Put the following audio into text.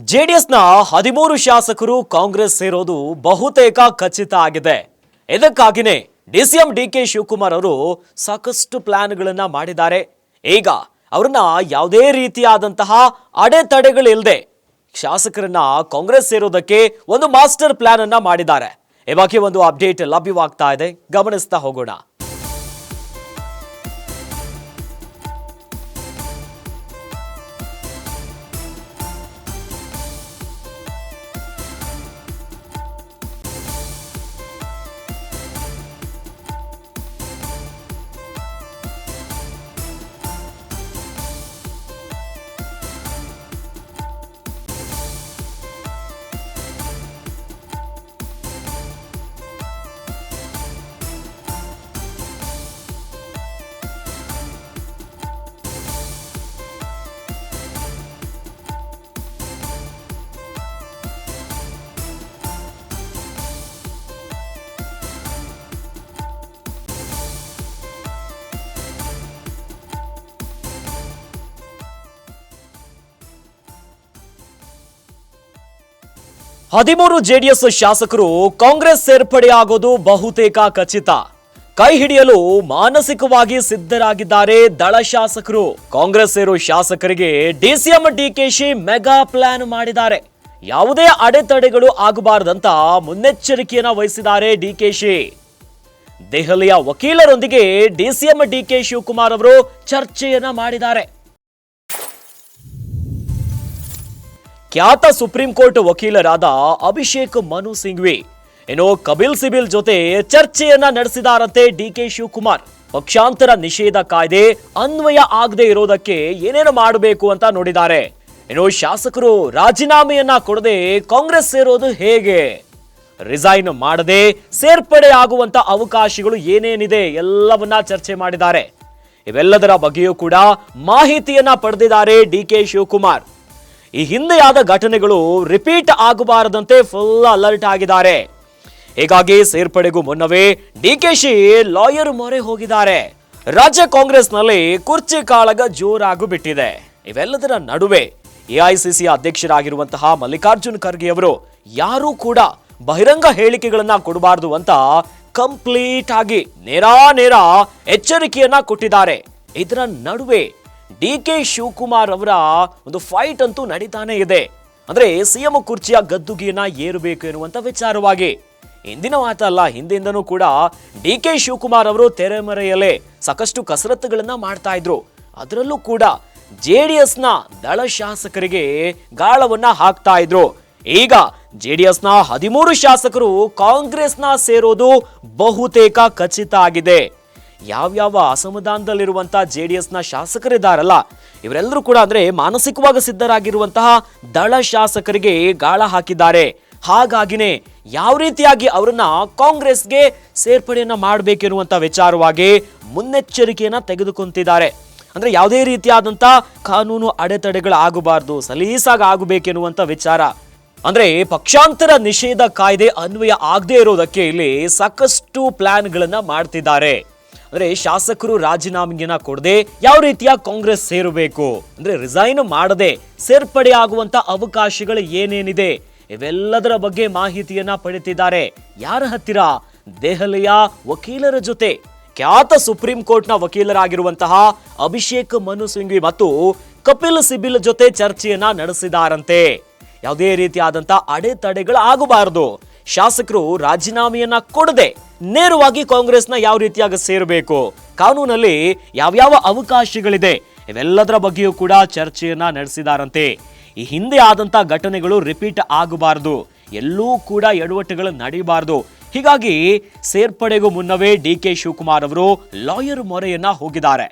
ಜೆಡಿಎಸ್ನ 13 ಶಾಸಕರು ಕಾಂಗ್ರೆಸ್ ಸೇರೋದು ಬಹುತೇಕ ಖಚಿತ ಆಗಿದೆ. ಇದಕ್ಕಾಗಿನೇ ಡಿಸಿಎಂ ಡಿಕೆ ಶಿವಕುಮಾರ್ ಅವರು ಸಾಕಷ್ಟು ಪ್ಲಾನ್ಗಳನ್ನ ಮಾಡಿದ್ದಾರೆ. ಈಗ ಅವರನ್ನ ಯಾವುದೇ ರೀತಿಯಾದಂತಹ ಅಡೆತಡೆಗಳಿಲ್ಲದೆ ಶಾಸಕರನ್ನ ಕಾಂಗ್ರೆಸ್ ಸೇರೋದಕ್ಕೆ ಒಂದು ಮಾಸ್ಟರ್ ಪ್ಲಾನ್ ಅನ್ನ ಮಾಡಿದ್ದಾರೆ. ಈ ಬಗ್ಗೆ ಒಂದು ಅಪ್ಡೇಟ್ ಲಭ್ಯವಾಗ್ತಾ ಇದೆ, ಗಮನಿಸ್ತಾ ಹೋಗೋಣ. ಹದಿಮೂರು ಜೆಡಿಎಸ್ ಶಾಸಕರು ಕಾಂಗ್ರೆಸ್ ಸೇರ್ಪಡೆಯಾಗೋದು ಬಹುತೇಕ ಖಚಿತ. ಕೈ ಹಿಡಿಯಲು ಮಾನಸಿಕವಾಗಿ ಸಿದ್ಧರಾಗಿದ್ದಾರೆ ದಳ ಶಾಸಕರು. ಕಾಂಗ್ರೆಸ್ ಸೇರೋ ಶಾಸಕರಿಗೆ ಡಿಸಿಎಂ ಡಿಕೆಶಿ ಮೆಗಾ ಪ್ಲಾನ್ ಮಾಡಿದ್ದಾರೆ. ಯಾವುದೇ ಅಡೆತಡೆಗಳು ಆಗಬಾರದಂತ ಮುನ್ನೆಚ್ಚರಿಕೆಯನ್ನ ವಹಿಸಿದ್ದಾರೆ ಡಿಕೆಶಿ. ದೆಹಲಿಯ ವಕೀಲರೊಂದಿಗೆ ಡಿಸಿಎಂ ಡಿಕೆ ಶಿವಕುಮಾರ್ ಅವರು ಚರ್ಚೆಯನ್ನ ಮಾಡಿದ್ದಾರೆ. ಖ್ಯಾತ ಸುಪ್ರೀಂ ಕೋರ್ಟ್ ವಕೀಲರಾದ ಅಭಿಷೇಕ್ ಮನು ಸಿಂಘ್ವಿ ಏನೋ ಕಪಿಲ್ ಸಿಬಲ್ ಜೊತೆ ಚರ್ಚೆಯನ್ನ ನಡೆಸಿದಾರಂತೆ ಡಿಕೆ ಶಿವಕುಮಾರ್. ಪಕ್ಷಾಂತರ ನಿಷೇಧ ಕಾಯ್ದೆ ಅನ್ವಯ ಆಗದೆ ಇರೋದಕ್ಕೆ ಏನೇನು ಮಾಡಬೇಕು ಅಂತ ನೋಡಿದ್ದಾರೆ. ಏನೋ ಶಾಸಕರು ರಾಜೀನಾಮೆಯನ್ನ ಕೊಡದೆ ಕಾಂಗ್ರೆಸ್ ಸೇರೋದು ಹೇಗೆ, ರಿಸೈನ್ ಮಾಡದೆ ಸೇರ್ಪಡೆ ಆಗುವಂತ ಅವಕಾಶಗಳು ಏನೇನಿದೆ ಎಲ್ಲವನ್ನ ಚರ್ಚೆ ಮಾಡಿದ್ದಾರೆ. ಇವೆಲ್ಲದರ ಬಗ್ಗೆಯೂ ಕೂಡ ಮಾಹಿತಿಯನ್ನ ಪಡೆದಿದ್ದಾರೆ ಡಿಕೆ ಶಿವಕುಮಾರ್. ಈ ಹಿಂದೆ ಆದ ಘಟನೆಗಳು ರಿಪೀಟ್ ಆಗಬಾರದಂತೆ ಫುಲ್ ಅಲರ್ಟ್ ಆಗಿದ್ದಾರೆ. ಹೀಗಾಗಿ ಸೇರ್ಪಡೆಗೂ ಮುನ್ನವೇ ಡಿಕೆಶಿ ಲಾಯರ್ ಮೊರೆ ಹೋಗಿದ್ದಾರೆ. ರಾಜ್ಯ ಕಾಂಗ್ರೆಸ್ನಲ್ಲಿ ಕುರ್ಚಿ ಕಾಳಗ ಜೋರಾಗಿ ಬಿಟ್ಟಿದೆ. ಇವೆಲ್ಲದರ ನಡುವೆ ಎಐಸಿಸಿ ಅಧ್ಯಕ್ಷರಾಗಿರುವಂತಹ ಮಲ್ಲಿಕಾರ್ಜುನ್ ಖರ್ಗೆ ಅವರು ಯಾರೂ ಕೂಡ ಬಹಿರಂಗ ಹೇಳಿಕೆಗಳನ್ನ ಕೊಡಬಾರದು ಅಂತ ಕಂಪ್ಲೀಟ್ ಆಗಿ ನೇರ ಎಚ್ಚರಿಕೆಯನ್ನ ಕೊಟ್ಟಿದ್ದಾರೆ. ಇದರ ನಡುವೆ ಡಿಕೆ ಶಿವಕುಮಾರ್ ಅವರ ಒಂದು ಫೈಟ್ ಅಂತೂ ನಡೀತಾನೆ ಇದೆ. ಅಂದ್ರೆ ಸಿಎಂ ಕುರ್ಚಿಯ ಗದ್ದುಗೆಯನ್ನ ಏರಬೇಕು ಎನ್ನುವಂತ ವಿಚಾರವಾಗಿ. ಹಿಂದಿನ ಮಾತಲ್ಲ, ಹಿಂದಿಂದನೂ ಕೂಡ ಡಿಕೆ ಶಿವಕುಮಾರ್ ಅವರು ತೆರೆಮರೆಯಲ್ಲೇ ಸಾಕಷ್ಟು ಕಸರತ್ತುಗಳನ್ನ ಮಾಡ್ತಾ ಇದ್ರು. ಅದರಲ್ಲೂ ಕೂಡ ಜೆಡಿಎಸ್ನ ದಳ ಶಾಸಕರಿಗೆ ಗಾಳವನ್ನ ಹಾಕ್ತಾ ಇದ್ರು. ಈಗ ಜೆಡಿಎಸ್ನ 13 ಶಾಸಕರು ಕಾಂಗ್ರೆಸ್ನ ಸೇರೋದು ಬಹುತೇಕ ಖಚಿತ ಆಗಿದೆ. ಯಾವ್ಯಾವ ಅಸಮಾಧಾನದಲ್ಲಿರುವಂತ ಜೆಡಿಎಸ್ನ ಶಾಸಕರಿದ್ದಾರಲ್ಲ, ಇವರೆಲ್ಲರೂ ಕೂಡ ಅಂದ್ರೆ ಮಾನಸಿಕವಾಗಿ ಸಿದ್ಧರಾಗಿರುವಂತಹ ದಳ ಶಾಸಕರಿಗೆ ಗಾಳ ಹಾಕಿದ್ದಾರೆ. ಹಾಗಾಗಿನೇ ಯಾವ ರೀತಿಯಾಗಿ ಅವರನ್ನ ಕಾಂಗ್ರೆಸ್ಗೆ ಸೇರ್ಪಡೆಯನ್ನ ಮಾಡಬೇಕೆನ್ನುವಂತ ವಿಚಾರವಾಗಿ ಮುನ್ನೆಚ್ಚರಿಕೆಯನ್ನ ತೆಗೆದುಕೊಂತಿದ್ದಾರೆ. ಅಂದ್ರೆ ಯಾವುದೇ ರೀತಿಯಾದಂತ ಕಾನೂನು ಅಡೆತಡೆಗಳು ಆಗಬಾರ್ದು, ಸಲೀಸಾಗಿ ಆಗಬೇಕೆನ್ನುವಂತ ವಿಚಾರ. ಅಂದ್ರೆ ಪಕ್ಷಾಂತರ ನಿಷೇಧ ಕಾಯ್ದೆ ಅನ್ವಯ ಆಗದೆ ಇರೋದಕ್ಕೆ ಇಲ್ಲಿ ಸಾಕಷ್ಟು ಪ್ಲಾನ್ಗಳನ್ನ ಮಾಡ್ತಿದ್ದಾರೆ. ಅಂದ್ರೆ ಶಾಸಕರು ರಾಜೀನಾಮೆಯನ್ನ ಕೊಡದೆ ಯಾವ ರೀತಿಯ ಕಾಂಗ್ರೆಸ್ ಸೇರಬೇಕು, ಅಂದ್ರೆ ರಿಸೈನ್ ಮಾಡದೆ ಸೇರ್ಪಡೆ ಆಗುವಂತ ಅವಕಾಶಗಳು ಏನೇನಿದೆ ಇವೆಲ್ಲದರ ಬಗ್ಗೆ ಮಾಹಿತಿಯನ್ನ ಪಡೆದಿದ್ದಾರೆ. ಯಾರ ಹತ್ತಿರ? ದೆಹಲಿಯ ವಕೀಲರ ಜೊತೆ. ಖ್ಯಾತ ಸುಪ್ರೀಂ ಕೋರ್ಟ್ನ ವಕೀಲರಾಗಿರುವಂತಹ ಅಭಿಷೇಕ್ ಮನು ಸಿಂಘ್ವಿ ಮತ್ತು ಕಪಿಲ್ ಸಿಬಲ್ ಜೊತೆ ಚರ್ಚೆಯನ್ನ ನಡೆಸಿದಾರಂತೆ. ಯಾವುದೇ ರೀತಿಯಾದಂತ ಅಡೆತಡೆಗಳು ಆಗಬಾರದು, ಶಾಸಕರು ರಾಜೀನಾಮೆಯನ್ನ ಕೊಡದೆ ನೇರವಾಗಿ ಕಾಂಗ್ರೆಸ್ನ ಯಾವ ರೀತಿಯಾಗಿ ಸೇರಬೇಕು, ಕಾನೂನಲ್ಲಿ ಯಾವ್ಯಾವ ಅವಕಾಶಗಳಿದೆ ಇವೆಲ್ಲದರ ಬಗ್ಗೆಯೂ ಕೂಡ ಚರ್ಚೆಯನ್ನ ನಡೆಸಿದಾರಂತೆ. ಈ ಹಿಂದೆ ಆದಂತ ಘಟನೆಗಳು ರಿಪೀಟ್ ಆಗಬಾರದು, ಎಲ್ಲೂ ಕೂಡ ಎಡವಟ್ಟುಗಳು ನಡೀಬಾರದು. ಹೀಗಾಗಿ ಸೇರ್ಪಡೆಗೂ ಮುನ್ನವೇ ಡಿಕೆ ಶಿವಕುಮಾರ್ ಅವರು ಲಾಯರ್ ಮೊರೆಯನ್ನ ಹೋಗಿದ್ದಾರೆ.